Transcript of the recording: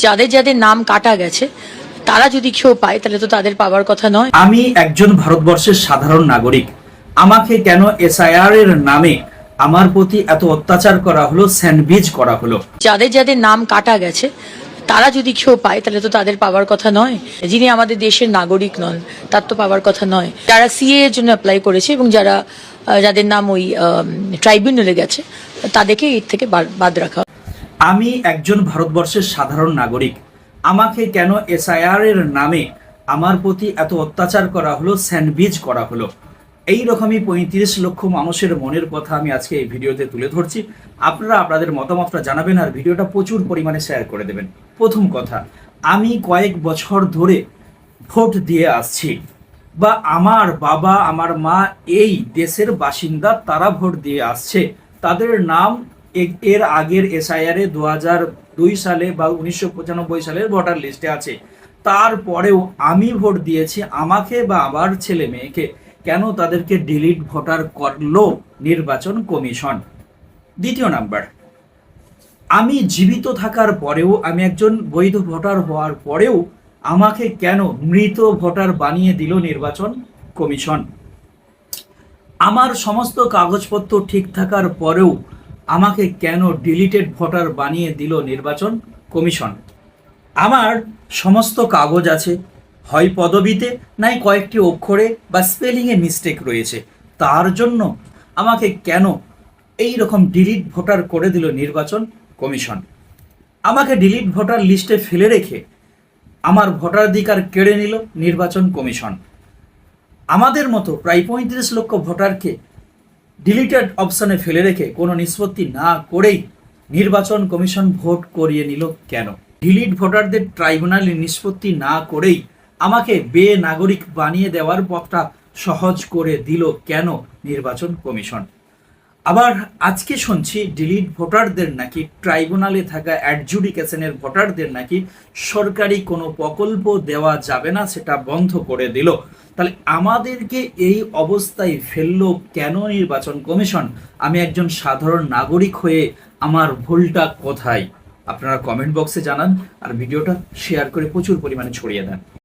যাদের যাদের নাম কাটা গেছে তারা যদি কেউ পায় তাহলে তো তাদের পাওয়ার কথা নয়। আমি একজন ভারতবর্ষের সাধারণ নাগরিক, আমাকে কেন এসআইআর এর নামে আমার প্রতি এত অত্যাচার করা হলো, স্যান্ডউইচ করা হলো? যাদের যাদের নাম কাটা গেছে তারা যদি কেউ পায় তাহলে তো তাদের পাওয়ার কথা নয়। যিনি আমাদের দেশের নাগরিক নন তার তো পাওয়ার কথা নয়। যারা সিএ এর জন্য অ্যাপ্লাই করেছে এবং যাদের নাম ওই ট্রাইব্যুনালে গেছে তাদেরকে এর থেকে বাদ রাখা। আমি একজন ভারতবর্ষের সাধারণ নাগরিক, আমাকে কেন এসআইআর এর নামে আমার প্রতি এত অত্যাচার করা হলো, স্যান্ডউইচ করা হলো? এই রকমই ৩৫ লক্ষ মানুষের মনের কথা আমি আজকে এই ভিডিওতে তুলে ধরছি। আপনারা আপনাদের মতামতটা জানাবেন আর ভিডিওটা প্রচুর পরিমাণে শেয়ার করে দেবেন। প্রথম কথা, আমি কয়েক বছর ধরে ভোট দিয়ে আসছি, বা আমার বাবা আমার মা এই দেশের বাসিন্দা, তারা ভোট দিয়ে আসছে। তাদের নাম এর আগের এসআইআর এ ২০০২ সালে বা ১৯৯৫ সালের ভোটার লিস্টে আছে। তারপরেও আমি ভোট দিয়েছি, আমাকে বা আমার ছেলে মেয়েকে কেন তাদেরকে ডিলিট ভোটার করলো নির্বাচন কমিশন? দ্বিতীয় নাম্বার, আমি জীবিত থাকার পরেও, আমি একজন বৈধ ভোটার হওয়ার পরেও আমাকে কেন মৃত ভোটার বানিয়ে দিল নির্বাচন কমিশন? আমার সমস্ত কাগজপত্র ঠিক থাকার পরেও আমাকে কেন ডিলিটেড ভোটার বানিয়ে দিল নির্বাচন কমিশন? আমার সমস্ত কাগজ আছে, হয় পদবিতে নাই কয়েকটি অক্ষরে বা স্পেলিংয়ে মিস্টেক রয়েছে, তার জন্য আমাকে কেন এই রকম ডিলিট ভোটার করে দিল নির্বাচন কমিশন? আমাকে ডিলিট ভোটার লিস্টে ফেলে রেখে আমার ভোটাধিকার কেড়ে নিল নির্বাচন কমিশন। আমাদের মতো প্রায় ৩৫ লক্ষ ভোটারকে ডিলিটেড অপশনে ফেলে রেখে কোনো নিষ্পত্তি না করেই নির্বাচন কমিশন ভোট করিয়ে নিল কেন? ডিলিট ভোটারদের ট্রাইব্যুনালে নিষ্পত্তি না করেই আমাকে বেনাগরিক বানিয়ে দেওয়ার পথটা সহজ করে দিল কেন নির্বাচন কমিশন? আবার আজকে শুনছি ডিলিট ভোটারদের নাকি, ট্রাইব্যুনালে থাকা অ্যাডজুডিকেশনের ভোটারদের নাকি সরকারি কোনো প্রকল্প দেওয়া যাবে না, সেটা বন্ধ করে দিল। তাহলে আমাদেরকে এই অবস্থায় ফেললো কেন নির্বাচন কমিশন? আমি একজন সাধারণ নাগরিক হয়ে আমার ভুলটা কোথায়? আপনারা কমেন্ট বক্সে জানান আর ভিডিওটা শেয়ার করে প্রচুর পরিমাণে ছড়িয়ে দেন।